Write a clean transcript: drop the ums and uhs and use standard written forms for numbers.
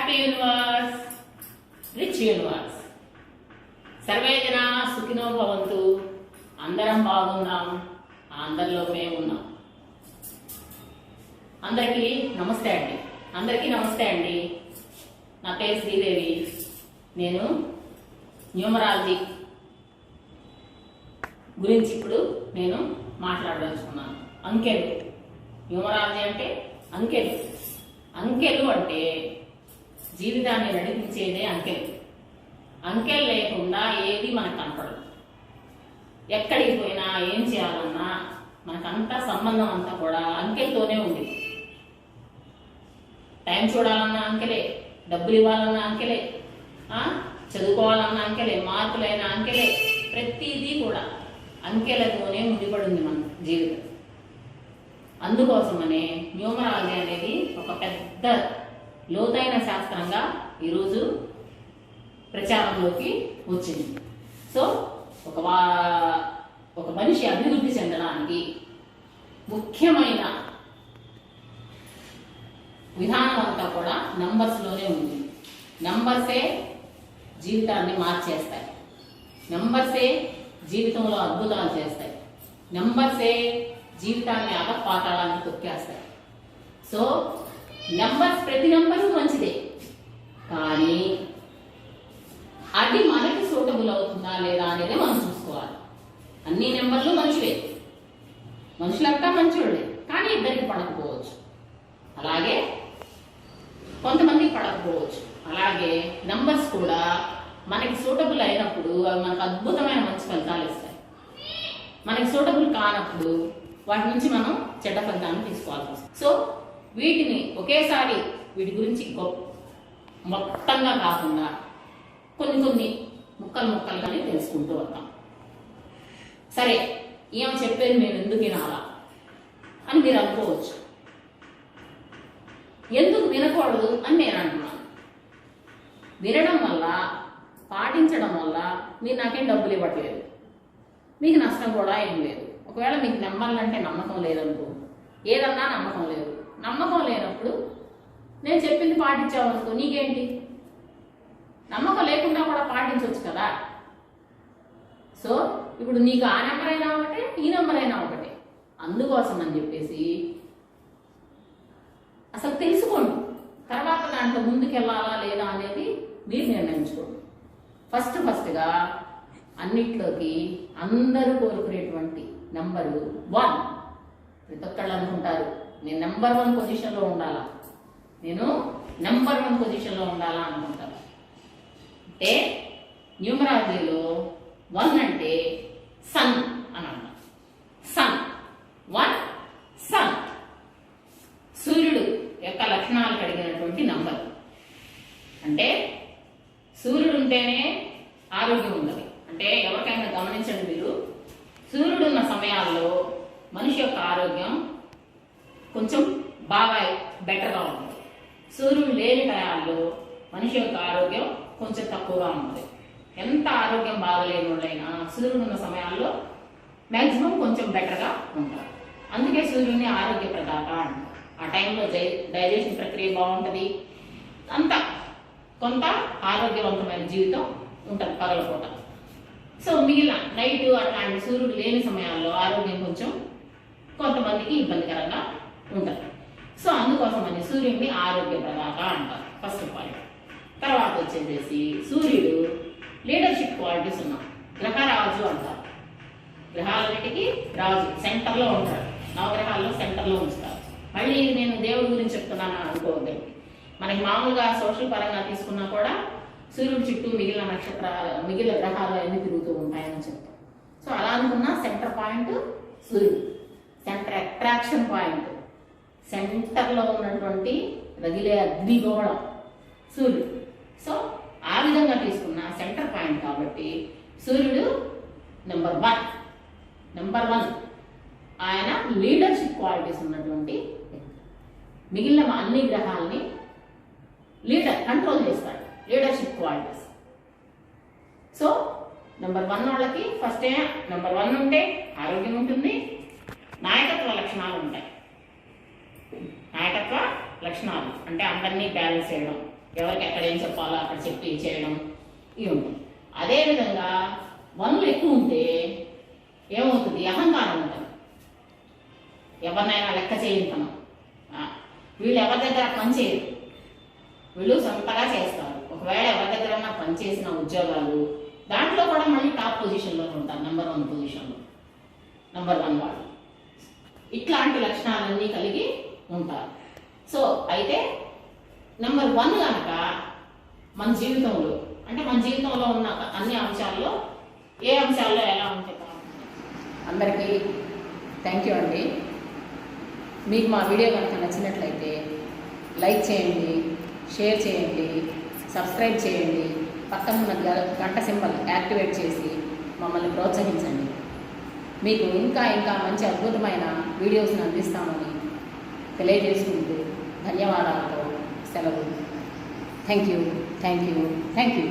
Happy universe, rich universe. Survey జనా సుఖినో భవంతు. అందరం బాగున్నాం, అందరిలో మేము ఉన్నాం. అందరికీ నమస్తే అండి. నా పేరు శ్రీదేవి. నేను న్యూమరాలజీ గురించి ఇప్పుడు నేను మాట్లాడదలుచుకున్నాను. అంకెలు. న్యూమరాలజీ అంటే అంకెలు. అంకెలు అంటే జీవితాన్ని నడిపించేదే అంకెలు. అంకెలు లేకుండా ఏది మనకు కనపడదు. ఎక్కడికి పోయినా ఏం చేయాలన్నా మనకంతా సంబంధం అంతా కూడా అంకెలతోనే ఉంది. టైం చూడాలన్నా అంకెలే, డబ్బులు ఇవ్వాలన్నా అంకెలే, చదువుకోవాలన్నా అంకెలే, మార్కులైన అంకెలే, ప్రతిదీ కూడా అంకెలతోనే ముడిపడింది మన జీవితం. అందుకోసమనే న్యూమరాలజీ అనేది ఒక పెద్ద లోతైన శాస్త్రంగా ఈరోజు ప్రచారంలోకి వచ్చింది. సో ఒక మనిషి అభివృద్ధి చెందడానికి ముఖ్యమైన విధానం అంతా కూడా నంబర్స్లోనే ఉంది. నంబర్సే జీవితాన్ని మార్చేస్తాయి. నంబర్సే జీవితంలో అద్భుతాలు చేస్తాయి. నంబర్సే జీవితాన్ని అగపాతాళాన్ని తొక్కేస్తాయి. సో నంబర్స్, ప్రతి నంబరు మంచిదే, కానీ అది మనకి సూటబుల్ అవుతుందా లేదా అనేది మనం చూసుకోవాలి. అన్ని నెంబర్లు మంచివే, మనుషులంతా మంచివాళ్ళే, కానీ ఇద్దరికి పడకపోవచ్చు, అలాగే కొంతమందికి పడకపోవచ్చు. అలాగే నంబర్స్ కూడా మనకి సూటబుల్ అయినప్పుడు అవి మనకు అద్భుతమైన మంచి ఫలితాలు ఇస్తాయి. మనకి సూటబుల్ కానప్పుడు వాటి నుంచి మనం చెడ్డ ఫలితాన్ని తీసుకోవాల్సి వస్తుంది. సో వీటిని ఒకేసారి వీటి గురించి మొత్తంగా కాకుండా కొన్ని ముక్కలుగానే తెలుసుకుంటూ వస్తాం. సరే, ఏం చెప్పేది మేము ఎందుకు వినాలా అని మీరు అనుకోవచ్చు. ఎందుకు వినకూడదు అని నేను అంటున్నాను. వినడం వల్ల, పాటించడం వల్ల మీరు నాకేం డబ్బులు ఇవ్వట్లేదు, మీకు నష్టం కూడా ఏం లేదు. ఒకవేళ మీకు నెంబర్లు అంటే నమ్మకం లేదనుకో, ఏదన్నా నమ్మకం లేదు. నమ్మకం లేనప్పుడు నేను చెప్పింది పాటించావనుకో, నీకేంటి? నమ్మకం లేకుండా కూడా పాటించవచ్చు కదా. సో ఇప్పుడు నీకు ఆ నెంబర్ అయినా ఒకటే, ఈ నెంబర్ అయినా ఒకటే. అందుకోసం అని చెప్పేసి అసలు తెలుసుకోండి. తర్వాత దాంట్లో ముందుకెళ్ళాలా లేదా అనేది మీరు నిర్ణయించుకోండి. ఫస్ట్గా అన్నిట్లోకి అందరూ కోరుకునేటువంటి నంబరు 1. ప్రతి ఒక్కళ్ళు అనుకుంటారు, నేను నెంబర్ 1 పొజిషన్లో ఉండాలా, నేను నెంబర్ 1 పొజిషన్లో ఉండాలా అనుకుంటారు. అంటే న్యూమరాలజీలో 1 అంటే సన్ అని అంటారు. సన్ 1 సన్, సూర్యుడు యొక్క లక్షణాలు కలిగినటువంటి నంబర్. అంటే సూర్యుడు ఉంటేనే ఆరోగ్యం ఉన్నది. అంటే ఎవరికైనా గమనించండి మీరు, సూర్యుడు ఉన్న సమయాల్లో మనిషి యొక్క ఆరోగ్యం కొంచెం బాగా బెటర్గా ఉంటుంది. సూర్యుడు లేని టయాల్లో మనిషి యొక్క ఆరోగ్యం కొంచెం తక్కువగా ఉంటుంది. ఎంత ఆరోగ్యం బాగలేని వాళ్ళైనా సూర్యుడు ఉన్న సమయాల్లో మ్యాక్సిమం కొంచెం బెటర్గా ఉంటారు. అందుకే సూర్యుడిని ఆరోగ్య ప్రదాత అంటారు. ఆ టైంలో డైజెషన్ ప్రక్రియ బాగుంటుంది, అంతా కొంత ఆరోగ్యవంతమైన జీవితం ఉంటుంది పగలపూట. సో మిగిలిన నైట్ అట్లాంటి సూర్యుడు లేని సమయాల్లో ఆరోగ్యం కొంచెం కొంతమందికి ఇబ్బందికరంగా ఉంటుంది. సో అందుకోసం అని సూర్యుడిని ఆరోగ్య ప్రదాత అంటారు. First point. తర్వాత వచ్చేసేసి సూర్యుడు లీడర్షిప్ క్వాలిటీస్ ఉన్న గ్రహరాజు అంటారు. గ్రహాలన్నిటికీ రాజు, సెంటర్లో ఉంటాడు. నవగ్రహాల్లో సెంటర్లో ఉంచుతారు. మళ్ళీ నేను దేవుడి గురించి చెప్తున్నాను అనుకోవద్దు. మనకి మామూలుగా సోషల్ పరంగా తీసుకున్నా కూడా సూర్యుడు చుట్టూ మిగిలిన గ్రహాలు అన్ని తిరుగుతూ ఉంటాయని చెప్తాం. సో అలా అనుకున్న సెంటర్ పాయింట్ సూర్యుడు, సెంటర్ అట్రాక్షన్ పాయింట్, సెంటర్లో ఉన్నటువంటి రగిలే అగ్నిగోళం సూర్యుడు. సో ఆ విధంగా తీసుకున్న సెంటర్ పాయింట్ కాబట్టి సూర్యుడు నెంబర్ 1. ఆయన లీడర్షిప్ క్వాలిటీస్ ఉన్నటువంటి మిగిలిన అన్ని గ్రహాలని కంట్రోల్ చేస్తాడు. Leadership qualities. సో నెంబర్ 1 వాళ్ళకి ఫస్టే నెంబర్ 1 ఉంటే ఆరోగ్యం ఉంటుంది, నాయకత్వ లక్షణాలు ఉంటాయి. నాయకత్వ లక్షణాలు అంటే అందరినీ బ్యాలెన్స్ చేయడం, ఎవరికి ఎక్కడ ఏం చెప్పాలో అక్కడ చెప్పి చేయడం ఇవి ఉంటుంది. అదేవిధంగా 1లు ఎక్కువ ఉంటే ఏమవుతుంది, అహంకారం ఉంటుంది. ఎవరినైనా లెక్క చేయించడం, వీళ్ళు ఎవరి దగ్గర పని చేయరు, వీళ్ళు సొంతగా చేస్తారు. ఒకవేళ ఎవరి దగ్గర పని చేసిన ఉద్యోగాలు దాంట్లో కూడా మళ్ళీ టాప్ పొజిషన్లో ఉంటారు, నెంబర్ 1 పొజిషన్లో, నెంబర్ 1 వాళ్ళు. ఇట్లాంటి లక్షణాలన్నీ కలిగి ఉంటారు. సో అయితే నెంబర్ 1 కనుక మన జీవితంలో, అంటే మన జీవితంలో ఉన్న అన్ని అంశాల్లో ఏ అంశాల్లో ఎలా ఉంటే అందరికీ థ్యాంక్ యూ అండి. మీకు మా వీడియో కనుక నచ్చినట్లయితే లైక్ చేయండి, షేర్ చేయండి, సబ్స్క్రైబ్ చేయండి, పక్కన ఉన్న గంట సింబల్ యాక్టివేట్ చేసి మమ్మల్ని ప్రోత్సహించండి. మీకు ఇంకా ఇంకా మంచి అద్భుతమైన వీడియోస్ని అందిస్తామని తెలియజేసుకుంటూ ధన్యవాదాలతో సెలవు. Thank you, thank you, thank you.